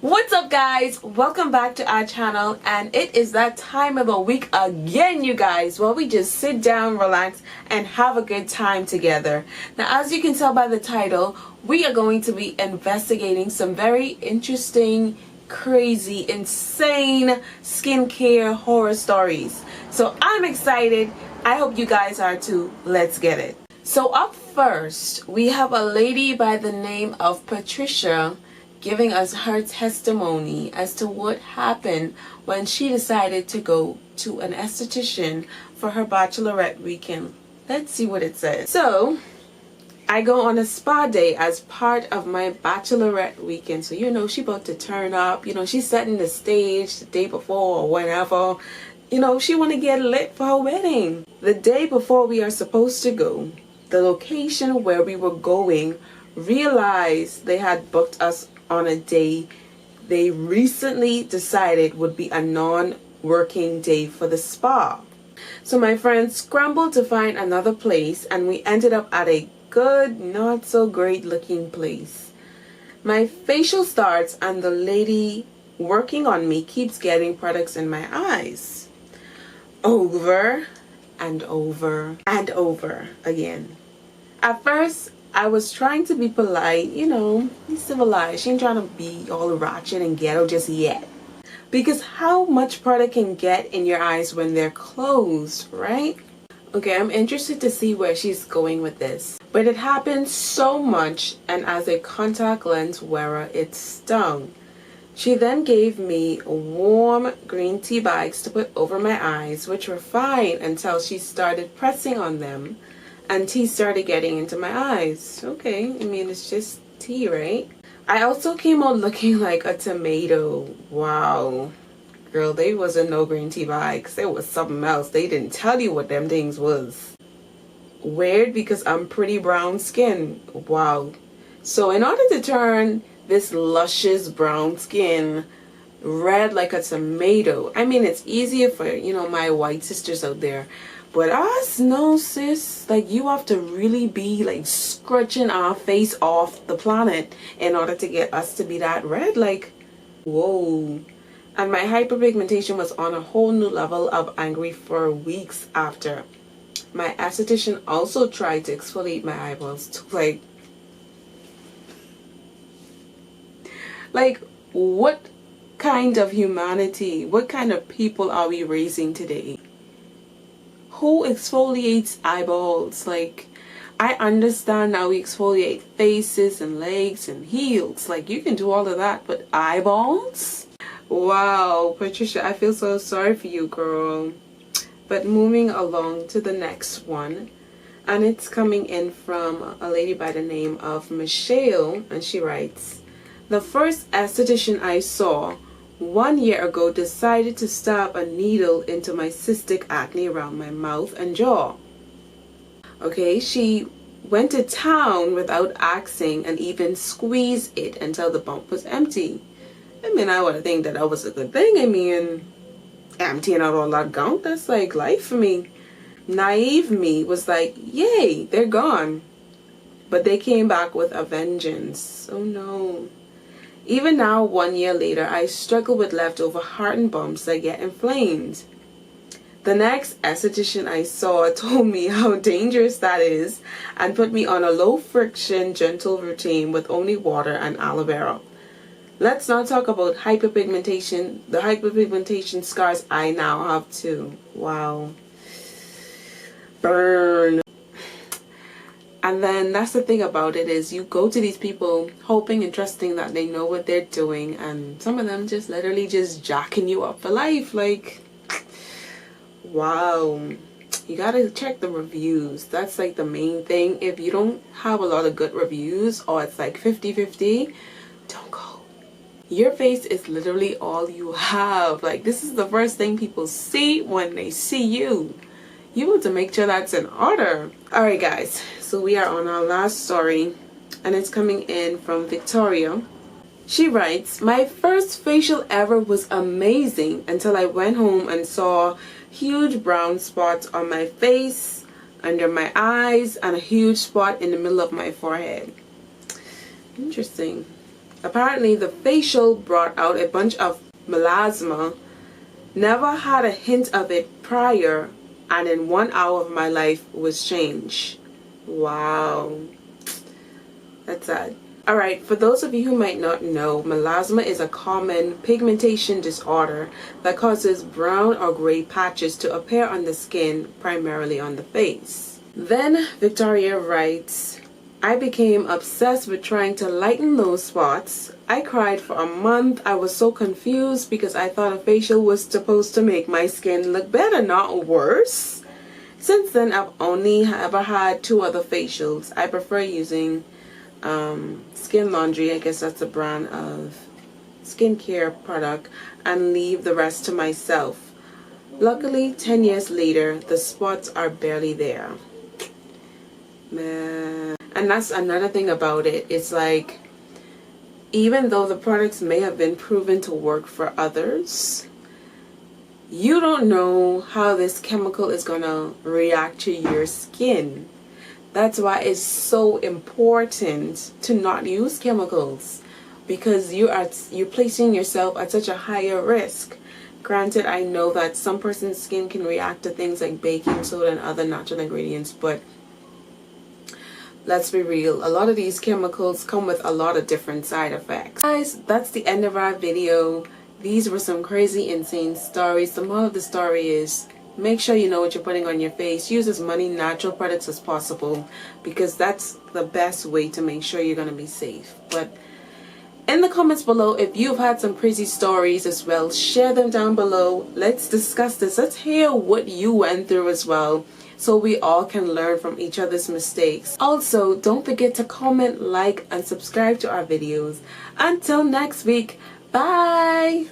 What's up guys, welcome back to our channel, and it is that time of the week again, you guys, where we just sit down, relax, and have a good time together. Now, as you can tell by the title, we are going to be investigating some very interesting, crazy, insane skincare horror stories. So I'm excited. I hope you guys are too. Let's get it. So up first, we have a lady by the name of Patricia giving us her testimony as to what happened when she decided to go to an esthetician for her bachelorette weekend. Let's see what it says. So, I go on a spa day as part of my bachelorette weekend. So, she about to turn up. She's setting the stage the day before or whenever. She want to get lit for her wedding. The day before we are supposed to go, the location where we were going realized they had booked us on a day they recently decided would be a non-working day for the spa. So my friends scrambled to find another place, and we ended up at a good, not so great looking place. My facial starts, and the lady working on me keeps getting products in my eyes. Over and over and over again. At first, I was trying to be polite, be civilized. She ain't trying to be all ratchet and ghetto just yet. Because how much product can get in your eyes when they're closed, right? Okay, I'm interested to see where she's going with this. But it happened so much, and as a contact lens wearer, it stung. She then gave me warm green tea bags to put over my eyes, which were fine until she started pressing on them and tea started getting into my eyes. Okay, it's just tea, right? I also came out looking like a tomato. Wow. Girl, they wasn't no green tea bags. There was something else. They didn't tell you what them things was. Weird, because I'm pretty brown skin. Wow. So in order to turn this luscious brown skin red like a tomato, it's easier for, my white sisters out there. But us, no sis, you have to really be scratching our face off the planet in order to get us to be that red, whoa. And my hyperpigmentation was on a whole new level of angry for weeks after. My esthetician also tried to exfoliate my eyeballs too, what kind of humanity, what kind of people are we raising today? Who exfoliates eyeballs? I understand now we exfoliate faces and legs and heels. You can do all of that, but eyeballs? Wow, Patricia, I feel so sorry for you, girl. But moving along to the next one. And it's coming in from a lady by the name of Michelle. And she writes, the first esthetician I saw 1 year ago decided to stab a needle into my cystic acne around my mouth and jaw. Okay, she went to town without asking and even squeezed it until the bump was empty. I would think that was a good thing. Emptying out all that gunk, that's life for me. Naive me was yay, they're gone. But they came back with a vengeance. Oh no. Even now, 1 year later, I struggle with leftover heart and bumps that get inflamed. The next esthetician I saw told me how dangerous that is and put me on a low friction, gentle routine with only water and aloe vera. Let's not talk about hyperpigmentation, the hyperpigmentation scars I now have too. Wow. Burn. And then that's the thing about it, is you go to these people hoping and trusting that they know what they're doing, and some of them just literally just jacking you up for life. Wow. You gotta check the reviews. That's the main thing. If you don't have a lot of good reviews, or it's 50-50, don't go. Your face is literally all you have. This is the first thing people see when they see you. You want to make sure that's in order. Alright guys, so we are on our last story, and it's coming in from Victoria. She writes, my first facial ever was amazing until I went home and saw huge brown spots on my face, under my eyes, and a huge spot in the middle of my forehead. Interesting. Apparently the facial brought out a bunch of melasma. Never had a hint of it prior, and in 1 hour of my life was changed. Wow. That's sad. Alright, for those of you who might not know, melasma is a common pigmentation disorder that causes brown or gray patches to appear on the skin, primarily on the face. Then Victoria writes, I became obsessed with trying to lighten those spots. I cried for a month. I was so confused because I thought a facial was supposed to make my skin look better, not worse. Since then, I've only ever had 2 other facials. I prefer using Skin Laundry, I guess that's a brand of skincare product, and leave the rest to myself. Luckily, 10 years later, the spots are barely there. Man. And that's another thing about it. It's like, even though the products may have been proven to work for others, you don't know how this chemical is gonna react to your skin. That's why it's so important to not use chemicals, because you're placing yourself at such a higher risk. Granted, I know that some person's skin can react to things like baking soda and other natural ingredients, but let's be real, a lot of these chemicals come with a lot of different side effects. Guys, that's the end of our video. These were some crazy, insane stories. The moral of the story is, make sure you know what you're putting on your face. Use as many natural products as possible, because that's the best way to make sure you're going to be safe. But in the comments below, if you've had some crazy stories as well, share them down below. Let's discuss this. Let's hear what you went through as well, so we all can learn from each other's mistakes. Also, don't forget to comment, like, and subscribe to our videos. Until next week, bye!